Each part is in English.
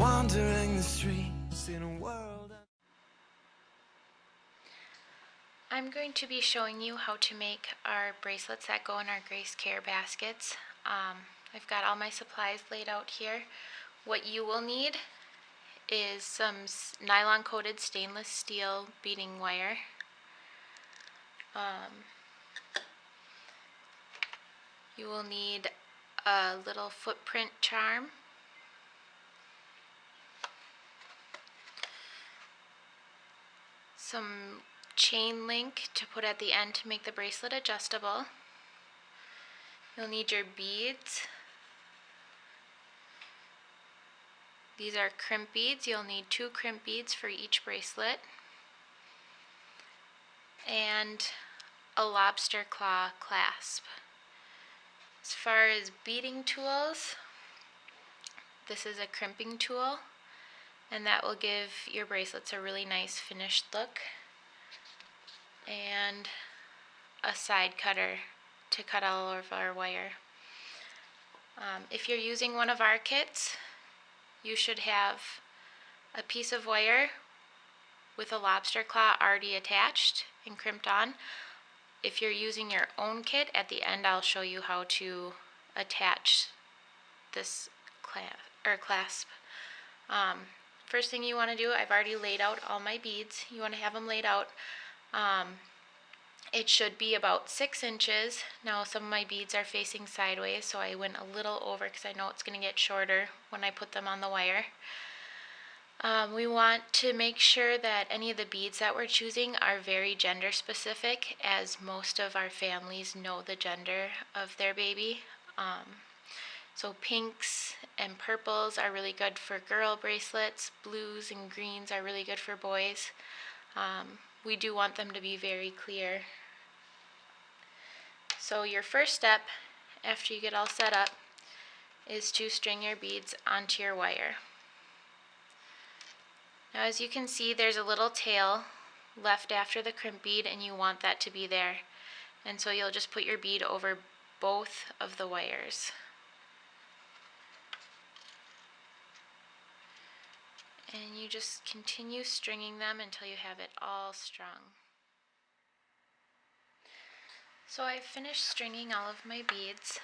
wandering the streets in a world. I'm going to be showing you how to make our bracelets that go in our G.R.A.C.E baskets. I've got all my supplies laid out here. What you will need is some nylon coated stainless steel beading wire. You will need a little footprint charm, some chain link to put at the end to make the bracelet adjustable. You'll need your beads. These are crimp beads. You'll need 2 crimp beads for each bracelet. And a lobster claw clasp. As far as beading tools, this is a crimping tool, and that will give your bracelets a really nice finished look. And a side cutter to cut all of our wire. If you're using one of our kits, you should have a piece of wire with a lobster claw already attached and crimped on. If you're using your own kit, at the end I'll show you how to attach this clasp. First thing you want to do, I've already laid out all my beads. You want to have them laid out. It should be about 6 inches. Now some of my beads are facing sideways, so I went a little over because I know it's going to get shorter when I put them on the wire. We want to make sure that any of the beads that we're choosing are very gender specific, as most of our families know the gender of their baby. So pinks and purples are really good for girl bracelets. Blues and greens are really good for boys. We do want them to be very clear. So your first step, after you get all set up, is to string your beads onto your wire. Now as you can see, there's a little tail left after the crimp bead, and you want that to be there. And so you'll just put your bead over both of the wires. And you just continue stringing them until you have it all strung. So I've finished stringing all of my beads.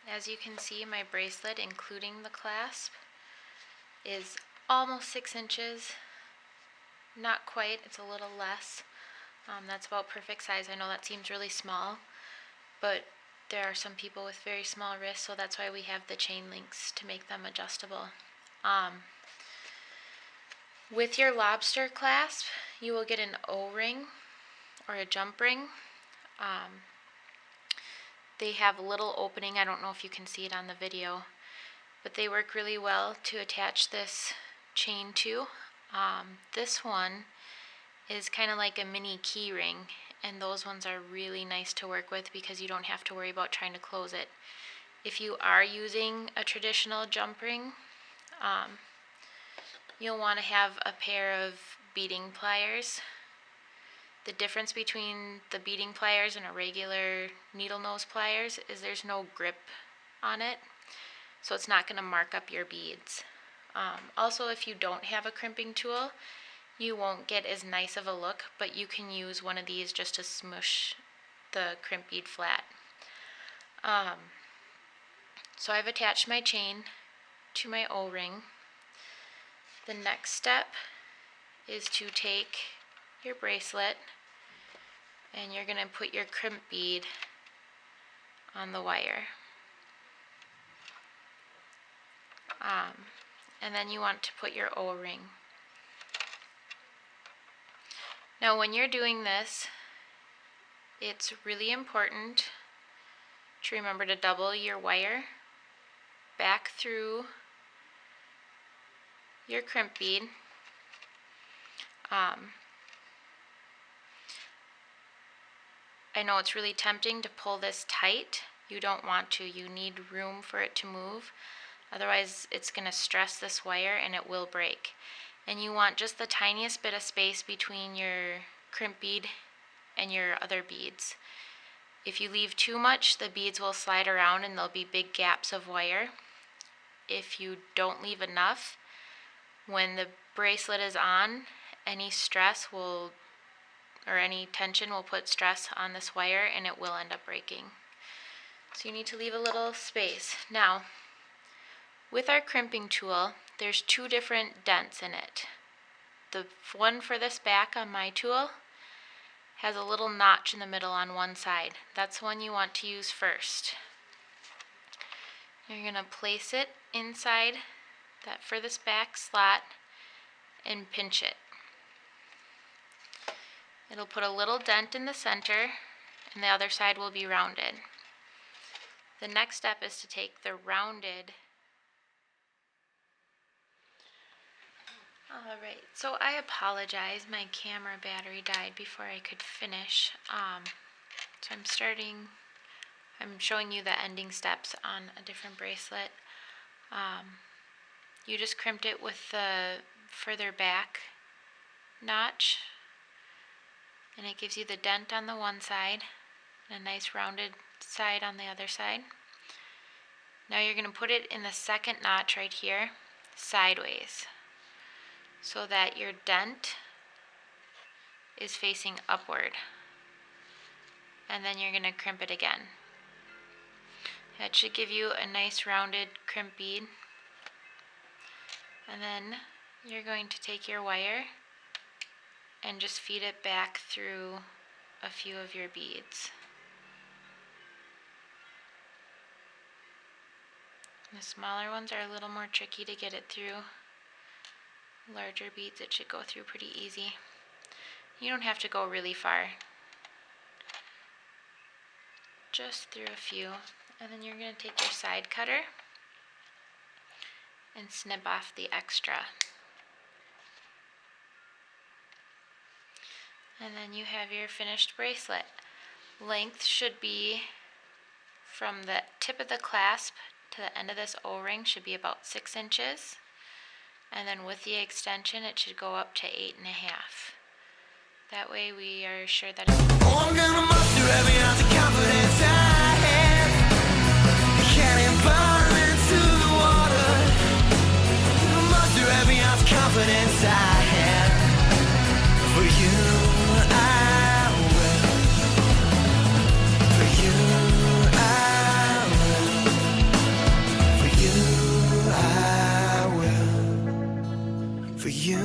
As you can see, my bracelet, including the clasp, is almost 6 inches. Not quite, it's a little less. That's about perfect size. I know that seems really small, but there are some people with very small wrists, so that's why we have the chain links to make them adjustable. With your lobster clasp, you will get an O-ring or a jump ring. They have a little opening. I don't know if you can see it on the video, but they work really well to attach this chain to. This one is kind of like a mini key ring, and those ones are really nice to work with because you don't have to worry about trying to close it. If you are using a traditional jump ring, you'll want to have a pair of beading pliers. The difference between the beading pliers and a regular needle nose pliers is there's no grip on it, so it's not going to mark up your beads. Also, if you don't have a crimping tool, you won't get as nice of a look, but you can use one of these just to smush the crimp bead flat. So I've attached my chain to my O-ring. The next step is to take your bracelet and you're going to put your crimp bead on the wire. And then you want to put your O-ring. Now when you're doing this, it's really important to remember to double your wire back through your crimp bead. I know it's really tempting to pull this tight. You don't want to. You need room for it to move. Otherwise, it's going to stress this wire and it will break. And you want just the tiniest bit of space between your crimp bead and your other beads. If you leave too much, the beads will slide around and there'll be big gaps of wire. if you don't leave enough, when the bracelet is on, any stress will, or any tension will put stress on this wire and it will end up breaking. So you need to leave a little space. Now, with our crimping tool, there's 2 different dents in it. The one for this back on my tool has a little notch in the middle on one side. That's the one you want to use first. You're going to place it inside that furthest back slot and pinch it. It'll put a little dent in the center and the other side will be rounded. The next step is to take the rounded. Alright, so I apologize, my camera battery died before I could finish. So I'm showing you the ending steps on a different bracelet. You just crimped it with the further back notch, and it gives you the dent on the one side and a nice rounded side on the other side. Now you're going to put it in the second notch right here, sideways, so that your dent is facing upward. And then you're going to crimp it again. That should give you a nice rounded crimp bead. And then you're going to take your wire and just feed it back through a few of your beads. The smaller ones are a little more tricky to get it through. Larger beads it should go through pretty easy. You don't have to go really far. Just through a few. And then you're going to take your side cutter and snip off the extra. And then you have your finished bracelet. Length should be from the tip of the clasp to the end of this O-ring should be about 6 inches. And then with the extension it should go up to 8.5. That way we are sure that it's... Oh, I'm gonna muster every ounce of confidence I have. Cannonball into the water. Muster every ounce of confidence I have. For you I will. For you I will. For you I will. For you